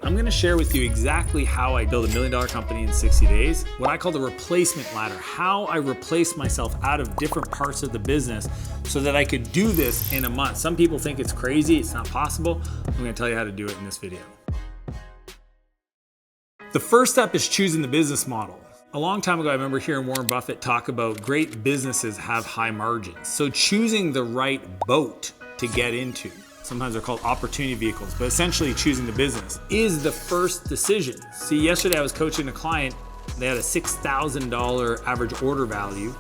I'm gonna share with you exactly how I build $1 million company in 60 days, what I call the replacement ladder, how I replace myself out of different parts of the business so that I could do this in a month. Some people think it's crazy, it's not possible. I'm gonna tell you how to do it in this video. The first step is choosing the business model. A long time ago, I remember hearing Warren Buffett talk about great businesses have high margins. So choosing the right boat to get into, sometimes they're called opportunity vehicles, but essentially choosing the business is the first decision. See, yesterday I was coaching a client, they had a $6,000 average order value.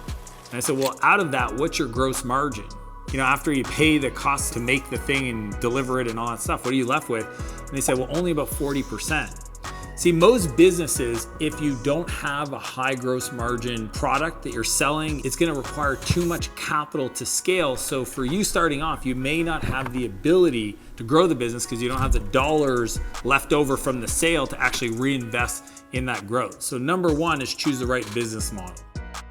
And I said, well, out of that, what's your gross margin? You know, after you pay the cost to make the thing and deliver it and all that stuff, what are you left with? And they said, well, only about 40%. See, most businesses, if you don't have a high gross margin product that you're selling, it's gonna require too much capital to scale. So for you starting off, you may not have the ability to grow the business because you don't have the dollars left over from the sale to actually reinvest in that growth. So number one is choose the right business model.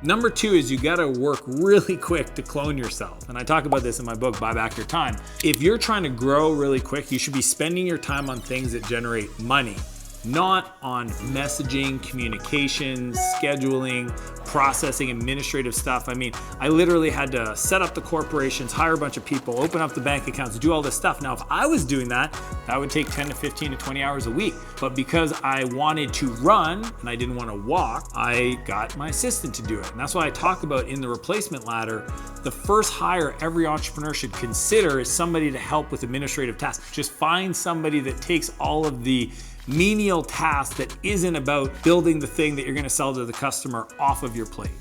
Number two is you gotta work really quick to clone yourself. And I talk about this in my book, Buy Back Your Time. If you're trying to grow really quick, you should be spending your time on things that generate money, not on messaging, communications, scheduling, processing, administrative stuff. I mean, I literally had to set up the corporations, hire a bunch of people, open up the bank accounts, do all this stuff. Now, if I was doing that, that would take 10 to 15 to 20 hours a week. But because I wanted to run and I didn't want to walk, I got my assistant to do it. And that's why I talk about in the replacement ladder, the first hire every entrepreneur should consider is somebody to help with administrative tasks. Just find somebody that takes all of the menial task that isn't about building the thing that you're gonna sell to the customer off of your plate.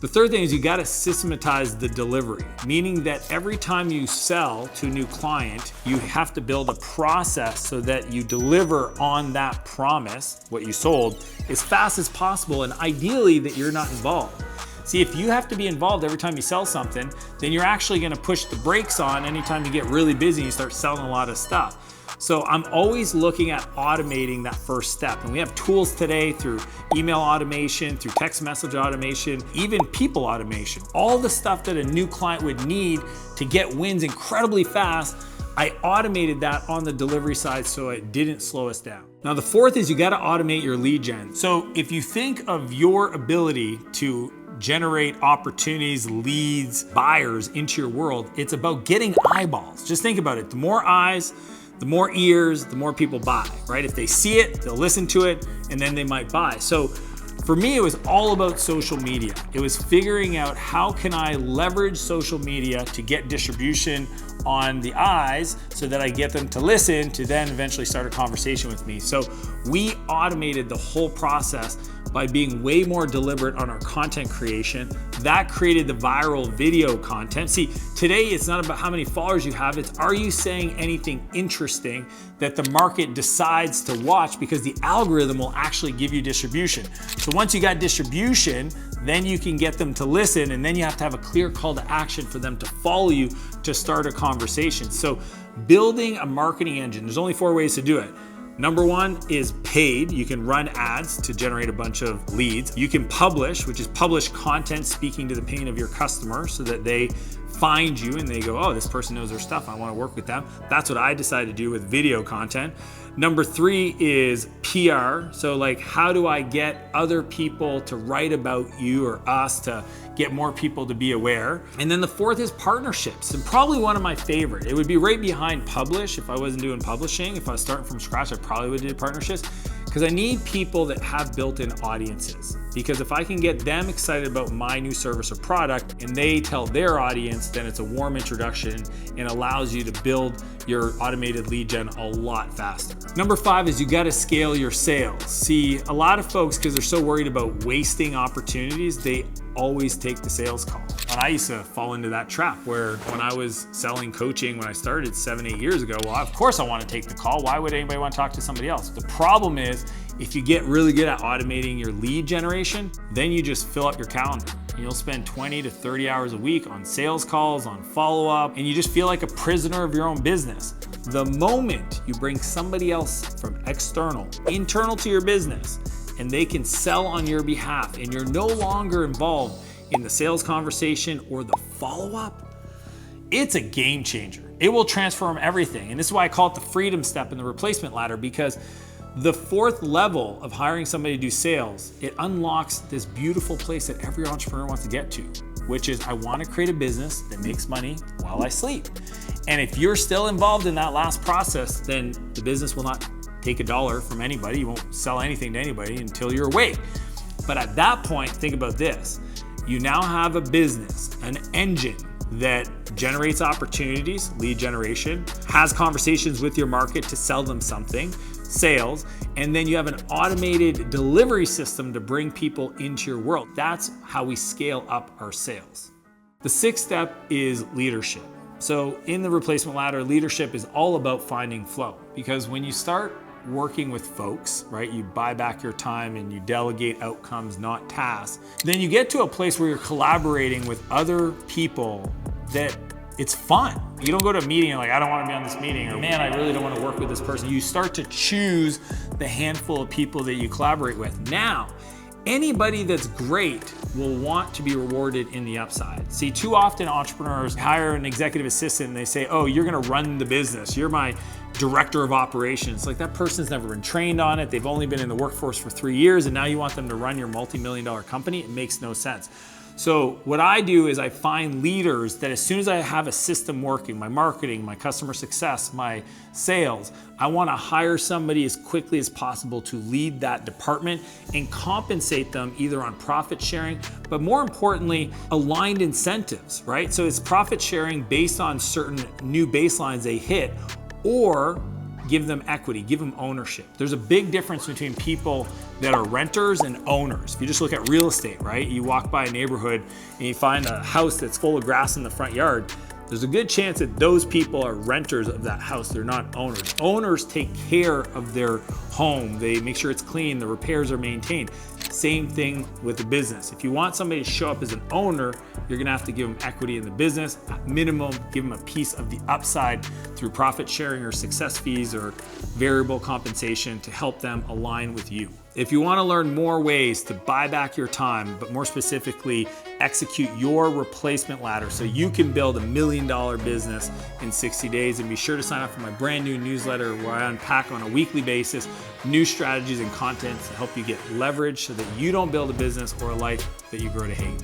The third thing is you gotta systematize the delivery, meaning that every time you sell to a new client, you have to build a process so that you deliver on that promise, what you sold, as fast as possible, and ideally that you're not involved. See, if you have to be involved every time you sell something, then you're actually gonna push the brakes on anytime you get really busy and you start selling a lot of stuff. So I'm always looking at automating that first step. And we have tools today through email automation, through text message automation, even people automation. All the stuff that a new client would need to get wins incredibly fast, I automated that on the delivery side so it didn't slow us down. Now the fourth is you gotta automate your lead gen. So if you think of your ability to generate opportunities, leads, buyers into your world, it's about getting eyeballs. Just think about it. The more eyes, the more ears, the more people buy, right? If they see it, they'll listen to it, and then they might buy. So for me, it was all about social media. It was figuring out how can I leverage social media to get distribution on the eyes so that I get them to listen to then eventually start a conversation with me. So we automated the whole process by being way more deliberate on our content creation. That created the viral video content. See, today it's not about how many followers you have, it's are you saying anything interesting that the market decides to watch, because the algorithm will actually give you distribution. So once you got distribution, then you can get them to listen, and then you have to have a clear call to action for them to follow you to start a conversation. So building a marketing engine, there's only 4 ways to do it. Number one is paid. You can run ads to generate a bunch of leads. You can publish, which is publish content speaking to the pain of your customer so that they find you and they go, oh, this person knows their stuff, I want to work with them. That's what I decided to do with video content. Number 3 is PR. So like, how do I get other people to write about you or us to get more people to be aware? And then the 4th is partnerships, and probably one of my favorite. It would be right behind publish. If I wasn't doing publishing, if I was starting from scratch, I probably would do partnerships, because I need people that have built-in audiences. Because if I can get them excited about my new service or product and they tell their audience, then it's a warm introduction and allows you to build your automated lead gen a lot faster. Number 5 is you gotta scale your sales. See, a lot of folks, because they're so worried about wasting opportunities, they always take the sales call. And I used to fall into that trap where when I was selling coaching, when I started 7-8 years ago, well, of course I want to take the call. Why would anybody want to talk to somebody else? The problem is, if you get really good at automating your lead generation, then you just fill up your calendar. You'll spend 20 to 30 hours a week on sales calls, on follow-up, and you just feel like a prisoner of your own business. The moment you bring somebody else from external, internal to your business, and they can sell on your behalf, and you're no longer involved in the sales conversation or the follow-up, it's a game changer. It will transform everything. And this is why I call it the freedom step in the replacement ladder, because The fourth level of hiring somebody to do sales, it unlocks this beautiful place that every entrepreneur wants to get to, which is I want to create a business that makes money while I sleep. And if you're still involved in that last process, then the business will not take a dollar from anybody. You won't sell anything to anybody until you're awake. But at that point, think about this. You now have a business, an engine that generates opportunities, lead generation, has conversations with your market to sell them something, sales, and then you have an automated delivery system to bring people into your world. That's how we scale up our sales. The sixth step is leadership. So in the replacement ladder, leadership is all about finding flow, because when you start working with folks, right, you buy back your time and you delegate outcomes, not tasks, then you get to a place where you're collaborating with other people that it's fun. You don't go to a meeting and like, I don't want to be on this meeting, or man, I really don't want to work with this person. You start to choose the handful of people that you collaborate with. Now, anybody that's great will want to be rewarded in the upside. See, too often entrepreneurs hire an executive assistant and they say, oh, you're gonna run the business. You're my director of operations. Like, that person's never been trained on it. They've only been in the workforce for 3 years and now you want them to run your multi-million-dollar company. It makes no sense. So what I do is I find leaders that as soon as I have a system working, my marketing, my customer success, my sales, I want to hire somebody as quickly as possible to lead that department and compensate them either on profit sharing, but more importantly, aligned incentives, right? So it's profit sharing based on certain new baselines they hit, or give them equity, give them ownership. There's a big difference between people that are renters and owners. If you just look at real estate, right? You walk by a neighborhood and you find a house that's full of grass in the front yard, there's a good chance that those people are renters of that house. They're not owners. Owners take care of their home. They make sure it's clean, the repairs are maintained. Same thing with the business. If you want somebody to show up as an owner, you're gonna have to give them equity in the business. At minimum, give them a piece of the upside through profit sharing or success fees or variable compensation to help them align with you. If you want to learn more ways to buy back your time, but more specifically, execute your replacement ladder so you can build $1 million business in 60 days, and be sure to sign up for my brand new newsletter where I unpack on a weekly basis new strategies and content to help you get leverage so that you don't build a business or a life that you grow to hate.